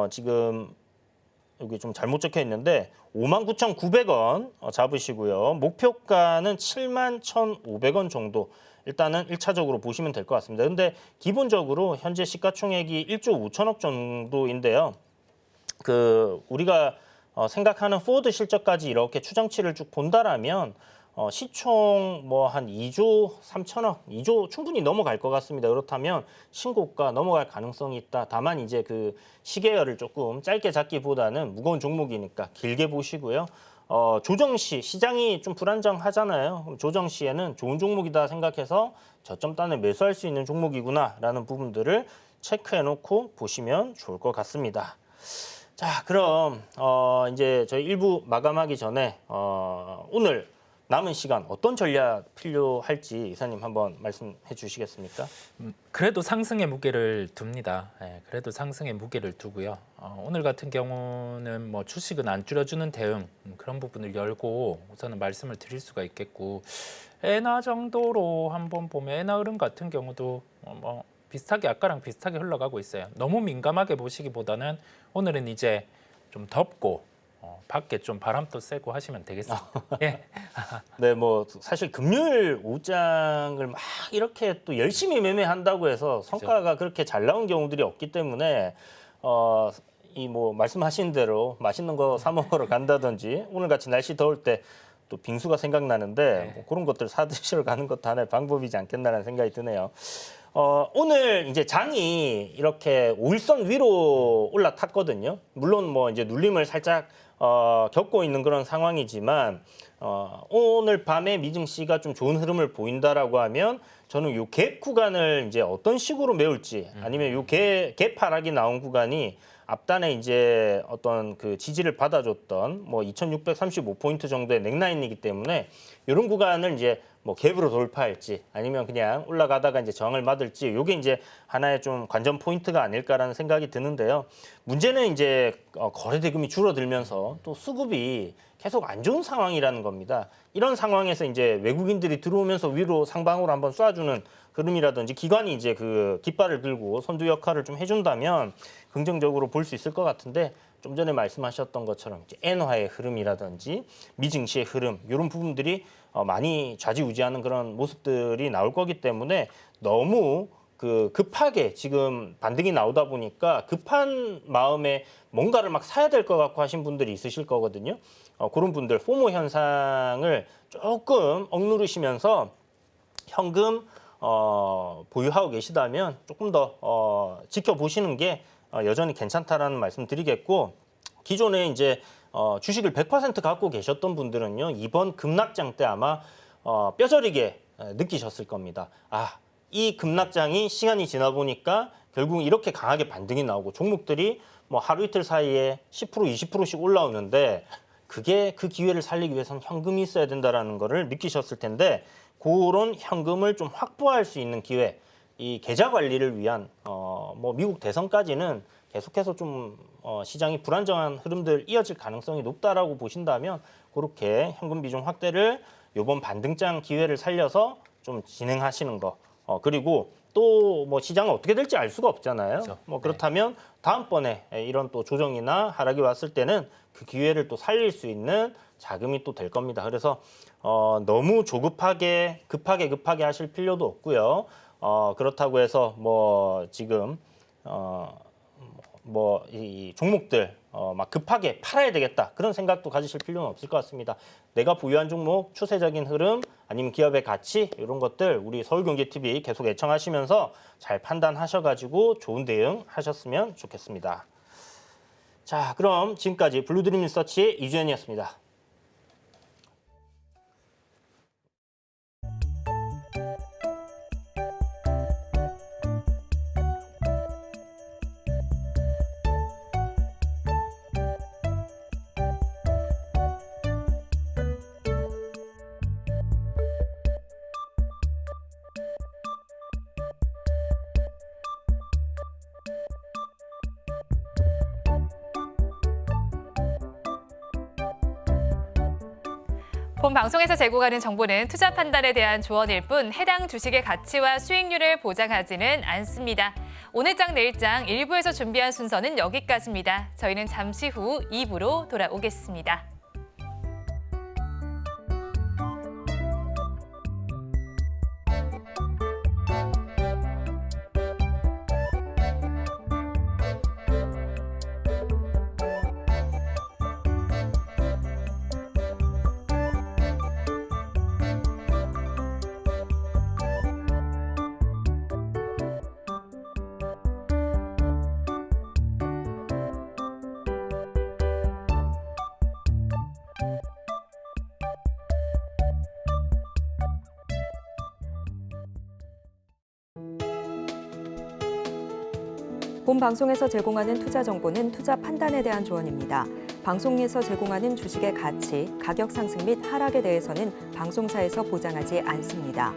지금 여기 좀 잘못 적혀 있는데 59,900원 잡으시고요. 목표가는 71,500원 정도 일단은 1차적으로 보시면 될 것 같습니다. 근데 기본적으로 현재 시가총액이 1조 5천억 정도인데요. 우리가 생각하는 포워드 실적까지 이렇게 추정치를 쭉 본다라면 시총 뭐 한 2조 3천억, 2조 충분히 넘어갈 것 같습니다. 그렇다면 신고가 넘어갈 가능성이 있다. 다만 이제 그 시계열을 조금 짧게 잡기보다는 무거운 종목이니까 길게 보시고요. 조정 시 시장이 좀 불안정하잖아요. 조정 시에는 좋은 종목이다 생각해서 저점단을 매수할 수 있는 종목이구나라는 부분들을 체크해놓고 보시면 좋을 것 같습니다. 자, 그럼 이제 저희 1부 마감하기 전에 오늘 남은 시간 어떤 전략 필요할지 이사님 한번 말씀해 주시겠습니까? 그래도 상승의 무게를 둡니다. 그래도 상승의 무게를 두고요. 오늘 같은 경우는 뭐 주식은 안 줄여주는 대응 그런 부분을 열고 우선은 말씀을 드릴 수가 있겠고 엔화 정도로 한번 보면 엔화 흐름 같은 경우도 뭐 비슷하게 아까랑 비슷하게 흘러가고 있어요. 너무 민감하게 보시기보다는 오늘은 이제 좀 덥고 밖에 좀 바람도 쐬고 하시면 되겠습니다. 예. 네, 뭐 사실 금요일 오장을 막 이렇게 또 열심히 매매한다고 해서 성과가 그렇게 잘 나온 경우들이 없기 때문에 이 뭐 말씀하신 대로 맛있는 거 사 먹으러 간다든지 오늘 같이 날씨 더울 때 또 빙수가 생각나는데 뭐 그런 것들 사 드시러 가는 것도 하나의 방법이지 않겠나라는 생각이 드네요. 오늘 이제 장이 이렇게 5일선 위로 올라탔거든요. 물론 뭐 이제 눌림을 살짝 겪고 있는 그런 상황이지만 오늘 밤에 미증시가 좀 좋은 흐름을 보인다라고 하면 저는 요 갭 구간을 이제 어떤 식으로 메울지 아니면 요 갭 하락이 나온 구간이 앞단에 이제 어떤 그 지지를 받아줬던 뭐 2,635포인트 정도의 넥라인이기 때문에 이런 구간을 이제 뭐 갭으로 돌파할지 아니면 그냥 올라가다가 이제 저항을 맞을지 요게 이제 하나의 좀 관전 포인트가 아닐까라는 생각이 드는데요. 문제는 이제 거래 대금이 줄어들면서 또 수급이 계속 안 좋은 상황이라는 겁니다. 이런 상황에서 이제 외국인들이 들어오면서 위로 상방으로 한번 쏴주는 흐름이라든지 기관이 이제 그 깃발을 들고 선두 역할을 좀 해준다면 긍정적으로 볼 수 있을 것 같은데 좀 전에 말씀하셨던 것처럼 이제 엔화의 흐름이라든지 미증시의 흐름 이런 부분들이 많이 좌지우지하는 그런 모습들이 나올 거기 때문에 너무 그 급하게 지금 반등이 나오다 보니까 급한 마음에 뭔가를 막 사야 될 것 같고 하신 분들이 있으실 거거든요. 그런 분들 포모 현상을 조금 억누르시면서 현금 보유하고 계시다면 조금 더 지켜보시는 게 여전히 괜찮다라는 말씀 드리겠고 기존에 이제 주식을 100% 갖고 계셨던 분들은요 이번 급락장 때 아마 뼈저리게 느끼셨을 겁니다. 이 급락장이 시간이 지나 보니까 결국 이렇게 강하게 반등이 나오고 종목들이 뭐 하루 이틀 사이에 10% 20%씩 올라오는데 그게 그 기회를 살리기 위해서는 현금이 있어야 된다라는 거를 느끼셨을 텐데 그런 현금을 좀 확보할 수 있는 기회, 이 계좌 관리를 위한 뭐 미국 대선까지는 계속해서 좀 시장이 불안정한 흐름들 이어질 가능성이 높다라고 보신다면 그렇게 현금 비중 확대를 이번 반등장 기회를 살려서 좀 진행하시는 거. 그리고 또 뭐 시장은 어떻게 될지 알 수가 없잖아요. 그렇죠. 뭐 그렇다면 다음번에 이런 또 조정이나 하락이 왔을 때는 그 기회를 또 살릴 수 있는 자금이 또 될 겁니다. 그래서 너무 조급하게 급하게 하실 필요도 없고요. 그렇다고 해서 뭐 지금 뭐 이 종목들 막 급하게 팔아야 되겠다 그런 생각도 가지실 필요는 없을 것 같습니다. 내가 보유한 종목 추세적인 흐름 아니면 기업의 가치 이런 것들 우리 서울경제TV 계속 애청하시면서 잘 판단하셔가지고 좋은 대응 하셨으면 좋겠습니다. 자, 그럼 지금까지 블루드림 리서치의 이주연이었습니다. 본 방송에서 제공하는 정보는 투자 판단에 대한 조언일 뿐 해당 주식의 가치와 수익률을 보장하지는 않습니다. 오늘 장 내일 장 1부에서 준비한 순서는 여기까지입니다. 저희는 잠시 후 2부로 돌아오겠습니다. 본 방송에서 제공하는 투자 정보는 투자 판단에 대한 조언입니다. 방송에서 제공하는 주식의 가치, 가격 상승 및 하락에 대해서는 방송사에서 보장하지 않습니다.